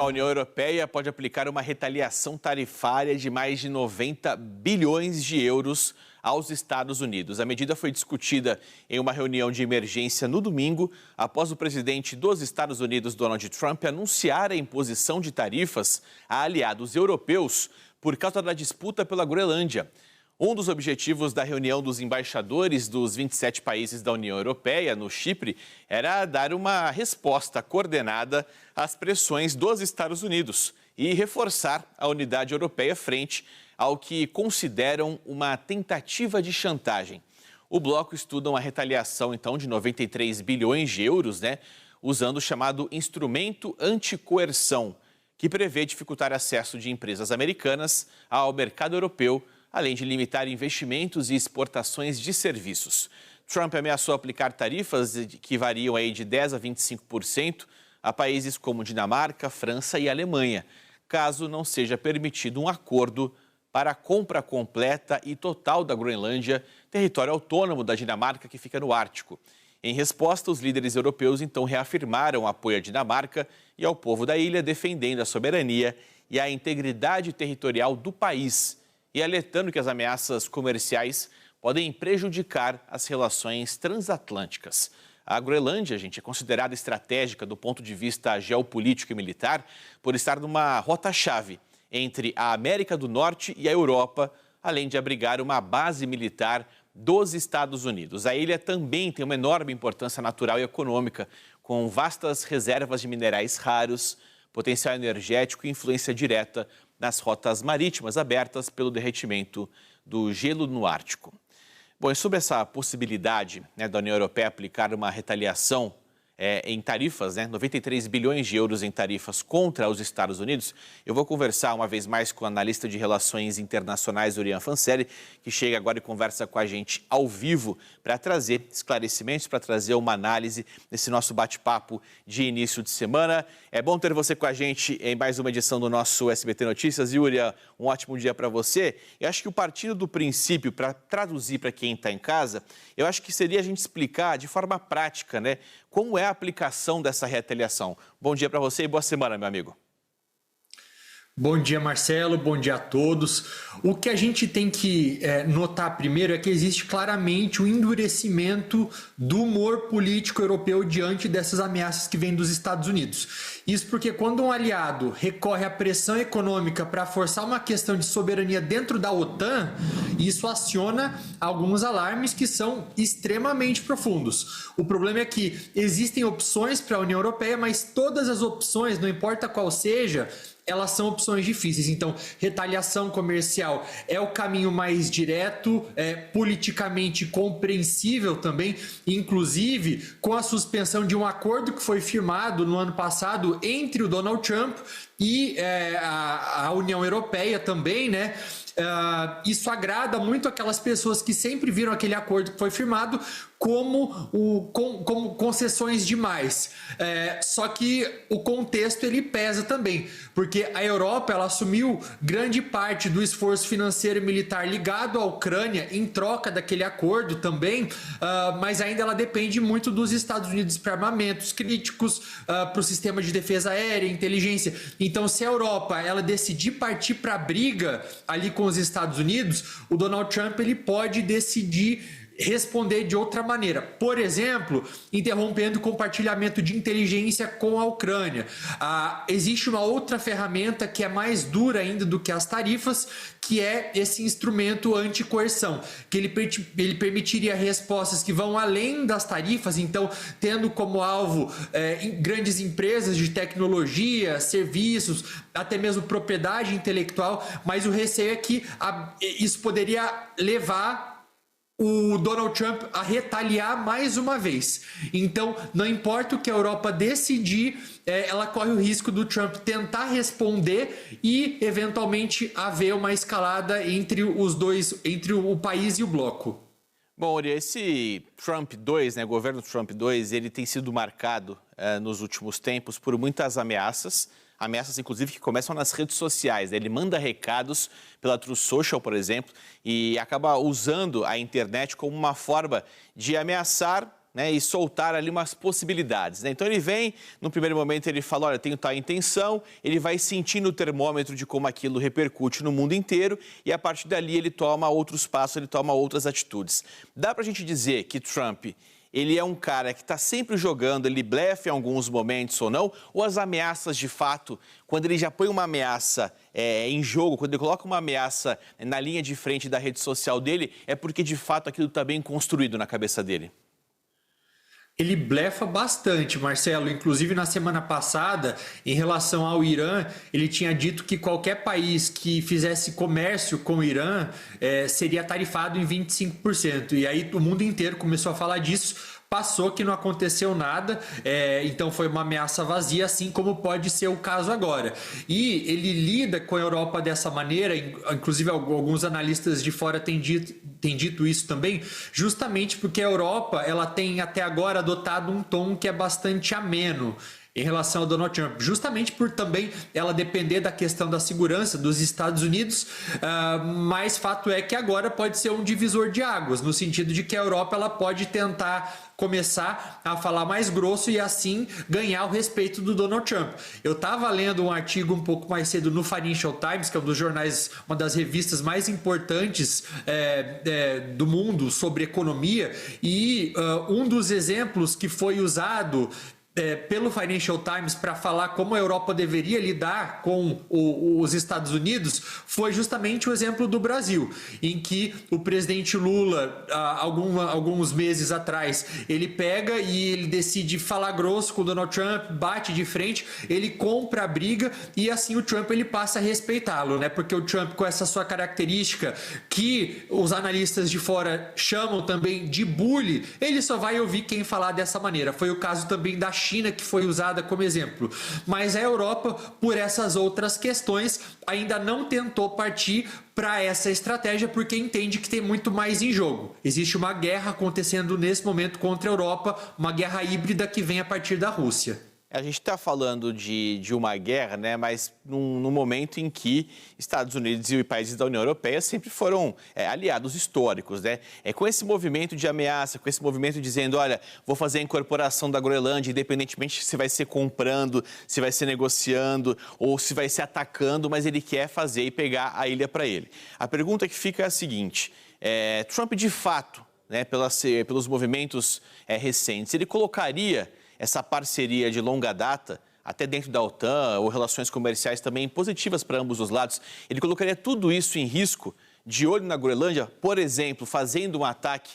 A União Europeia pode aplicar uma retaliação tarifária de mais de 90 bilhões de euros aos Estados Unidos. A medida foi discutida em uma reunião de emergência no domingo, após o presidente dos Estados Unidos, Donald Trump, anunciar a imposição de tarifas a aliados europeus por causa da disputa pela Groenlândia. Um dos objetivos da reunião dos embaixadores dos 27 países da União Europeia no Chipre era dar uma resposta coordenada às pressões dos Estados Unidos e reforçar a unidade europeia frente ao que consideram uma tentativa de chantagem. O bloco estuda uma retaliação, então, de 93 bilhões de euros, usando o chamado instrumento anticoerção, que prevê dificultar acesso de empresas americanas ao mercado europeu, além de limitar investimentos e exportações de serviços. Trump ameaçou aplicar tarifas que variam aí de 10% a 25% a países como Dinamarca, França e Alemanha, caso não seja permitido um acordo para a compra completa e total da Groenlândia, território autônomo da Dinamarca que fica no Ártico. Em resposta, os líderes europeus então reafirmaram o apoio à Dinamarca e ao povo da ilha, defendendo a soberania e a integridade territorial do país, e alertando que as ameaças comerciais podem prejudicar as relações transatlânticas. A Groenlândia, é considerada estratégica do ponto de vista geopolítico e militar por estar numa rota-chave entre a América do Norte e a Europa, além de abrigar uma base militar dos Estados Unidos. A ilha também tem uma enorme importância natural e econômica, com vastas reservas de minerais raros, potencial energético e influência direta nas rotas marítimas abertas pelo derretimento do gelo no Ártico. Bom, e sobre essa possibilidade da União Europeia aplicar uma retaliação em tarifas, 93 bilhões de euros em tarifas contra os Estados Unidos, eu vou conversar uma vez mais com o analista de relações internacionais, Urian Fancelli, que chega agora e conversa com a gente ao vivo para trazer esclarecimentos, para trazer uma análise nesse nosso bate-papo de início de semana. É bom ter você com a gente em mais uma edição do nosso SBT Notícias. E, Urian, um ótimo dia para você. Eu acho que o partido do princípio, para traduzir para quem está em casa, eu acho que seria a gente explicar de forma prática, como é a aplicação dessa retaliação. Bom dia para você e boa semana, meu amigo. Bom dia, Marcelo. Bom dia a todos. O que a gente tem que notar primeiro é que existe claramente um endurecimento do humor político europeu diante dessas ameaças que vêm dos Estados Unidos. Isso porque quando um aliado recorre à pressão econômica para forçar uma questão de soberania dentro da OTAN, isso aciona alguns alarmes que são extremamente profundos. O problema é que existem opções para a União Europeia, mas todas as opções, não importa qual seja, elas são opções difíceis. Então, retaliação comercial é o caminho mais direto, politicamente compreensível também, inclusive com a suspensão de um acordo que foi firmado no ano passado entre o Donald Trump e a União Europeia também, isso agrada muito aquelas pessoas que sempre viram aquele acordo que foi firmado como concessões demais. Só que o contexto ele pesa também, porque a Europa ela assumiu grande parte do esforço financeiro e militar ligado à Ucrânia em troca daquele acordo também, mas ainda ela depende muito dos Estados Unidos para armamentos críticos, para o sistema de defesa aérea, inteligência. Então, se a Europa ela decidir partir para a briga ali com os Estados Unidos, o Donald Trump ele pode decidir responder de outra maneira. Por exemplo, interrompendo o compartilhamento de inteligência com a Ucrânia. Existe uma outra ferramenta que é mais dura ainda do que as tarifas, que é esse instrumento anticoerção, que ele permitiria respostas que vão além das tarifas, então tendo como alvo grandes empresas de tecnologia, serviços, até mesmo propriedade intelectual, mas o receio é que isso poderia levar o Donald Trump a retaliar mais uma vez. Então, não importa o que a Europa decidir, ela corre o risco do Trump tentar responder e, eventualmente, haver uma escalada entre os dois, entre o país e o bloco. Bom, Uri, esse Trump 2, governo Trump 2, ele tem sido marcado nos últimos tempos por muitas ameaças, inclusive que começam nas redes sociais. Ele manda recados pela Truth Social, por exemplo, e acaba usando a internet como uma forma de ameaçar né, e soltar ali umas possibilidades, né? Então ele vem, no primeiro momento ele fala, olha, tenho tal intenção, ele vai sentindo o termômetro de como aquilo repercute no mundo inteiro e a partir dali ele toma outros passos, ele toma outras atitudes. Dá pra gente dizer que Trump, ele é um cara que está sempre jogando, ele blefa em alguns momentos ou não, ou as ameaças de fato, quando ele já põe uma ameaça em jogo, quando ele coloca uma ameaça na linha de frente da rede social dele, é porque de fato aquilo está bem construído na cabeça dele? Ele blefa bastante, Marcelo. Inclusive, na semana passada, em relação ao Irã, ele tinha dito que qualquer país que fizesse comércio com o Irã seria tarifado em 25%. E aí o mundo inteiro começou a falar disso. Passou que não aconteceu nada, então foi uma ameaça vazia, assim como pode ser o caso agora. E ele lida com a Europa dessa maneira, inclusive alguns analistas de fora têm dito isso também, justamente porque a Europa ela tem até agora adotado um tom que é bastante ameno em relação ao Donald Trump, justamente por também ela depender da questão da segurança dos Estados Unidos, mas fato é que agora pode ser um divisor de águas, no sentido de que a Europa ela pode tentar começar a falar mais grosso e assim ganhar o respeito do Donald Trump. Eu estava lendo um artigo um pouco mais cedo no Financial Times, que é um dos jornais, uma das revistas mais importantes do mundo sobre economia, e um dos exemplos que foi usado pelo Financial Times para falar como a Europa deveria lidar com os Estados Unidos foi justamente o exemplo do Brasil, em que o presidente Lula, alguns meses atrás, ele pega e ele decide falar grosso com o Donald Trump, bate de frente, ele compra a briga e assim o Trump ele passa a respeitá-lo, né? Porque o Trump, com essa sua característica que os analistas de fora chamam também de bully, ele só vai ouvir quem falar dessa maneira. Foi o caso também da China, que foi usada como exemplo. Mas a Europa, por essas outras questões, ainda não tentou partir para essa estratégia porque entende que tem muito mais em jogo. Existe uma guerra acontecendo nesse momento contra a Europa, uma guerra híbrida que vem a partir da Rússia. A gente está falando de uma guerra, né? Mas num momento em que Estados Unidos e países da União Europeia sempre foram aliados históricos, né? Com esse movimento de ameaça, com esse movimento dizendo, olha, vou fazer a incorporação da Groenlândia, independentemente se vai ser comprando, se vai ser negociando ou se vai ser atacando, mas ele quer fazer e pegar a ilha para ele. A pergunta que fica é a seguinte, Trump de fato, né, pelos movimentos recentes, ele colocaria essa parceria de longa data, até dentro da OTAN, ou relações comerciais também positivas para ambos os lados, ele colocaria tudo isso em risco, de olho na Groenlândia, por exemplo, fazendo um ataque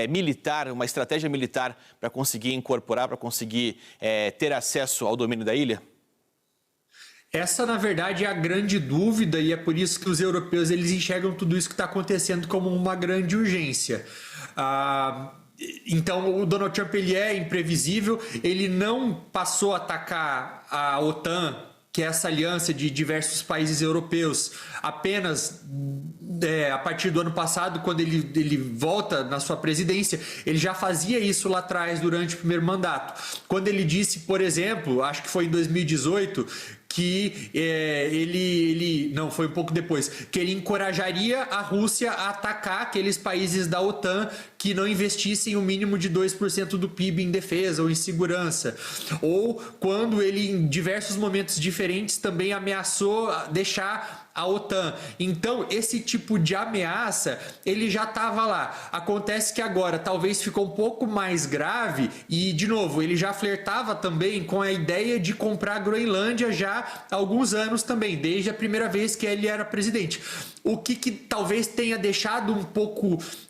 militar, uma estratégia militar para conseguir incorporar, para conseguir ter acesso ao domínio da ilha? Essa, na verdade, é a grande dúvida e é por isso que os europeus eles enxergam tudo isso que está acontecendo como uma grande urgência. Então, o Donald Trump ele é imprevisível, ele não passou a atacar a OTAN, que é essa aliança de diversos países europeus, apenas a partir do ano passado, quando ele volta na sua presidência. Ele já fazia isso lá atrás, durante o primeiro mandato. Quando ele disse, por exemplo, acho que foi em 2018, que não, foi um pouco depois, que ele encorajaria a Rússia a atacar aqueles países da OTAN que não investissem o mínimo de 2% do PIB em defesa ou em segurança. Ou quando ele, em diversos momentos diferentes, também ameaçou deixar a OTAN. Então, esse tipo de ameaça, ele já estava lá. Acontece que agora talvez ficou um pouco mais grave e, de novo, ele já flertava também com a ideia de comprar a Groenlândia já há alguns anos também, desde a primeira vez que ele era presidente. O que talvez tenha deixado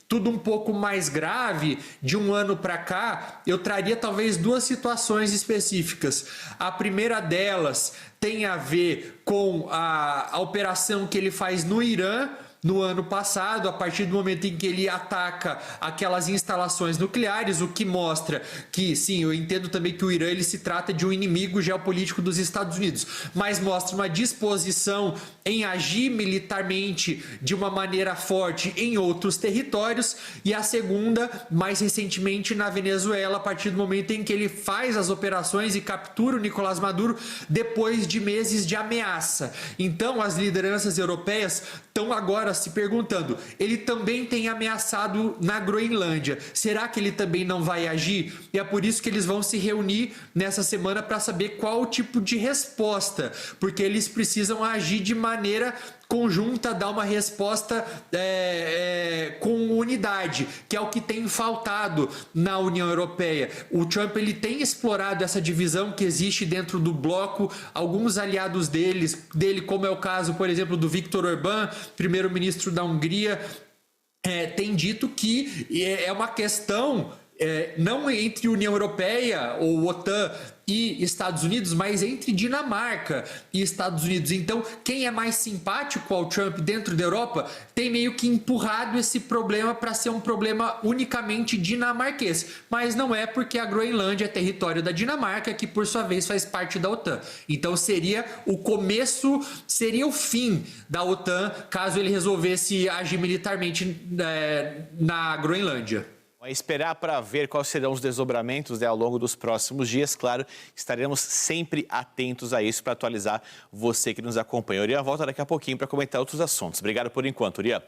tudo um pouco mais grave de um ano para cá, eu traria talvez duas situações específicas. A primeira delas tem a ver com a operação que ele faz no Irã no ano passado, a partir do momento em que ele ataca aquelas instalações nucleares, o que mostra que, sim, eu entendo também que o Irã ele se trata de um inimigo geopolítico dos Estados Unidos, mas mostra uma disposição em agir militarmente de uma maneira forte em outros territórios. E a segunda, mais recentemente na Venezuela, a partir do momento em que ele faz as operações e captura o Nicolás Maduro depois de meses de ameaça. Então, as lideranças europeias estão agora agora se perguntando, ele também tem ameaçado na Groenlândia. Será que ele também não vai agir? E é por isso que eles vão se reunir nessa semana para saber qual o tipo de resposta, porque eles precisam agir de maneira conjunta, dar uma resposta com unidade, que é o que tem faltado na União Europeia. O Trump ele tem explorado essa divisão que existe dentro do bloco. Alguns aliados dele, como é o caso, por exemplo, do Viktor Orbán, primeiro-ministro da Hungria, tem dito que é uma questão não entre União Europeia ou OTAN e Estados Unidos, mas entre Dinamarca e Estados Unidos. Então, quem é mais simpático ao Trump dentro da Europa tem meio que empurrado esse problema para ser um problema unicamente dinamarquês. Mas não é, porque a Groenlândia é território da Dinamarca, que por sua vez faz parte da OTAN. Então seria o começo, seria o fim da OTAN caso ele resolvesse agir militarmente na Groenlândia. É esperar para ver quais serão os desdobramentos ao longo dos próximos dias. Claro, estaremos sempre atentos a isso para atualizar você que nos acompanha. O Urian volta daqui a pouquinho para comentar outros assuntos. Obrigado por enquanto, Urian.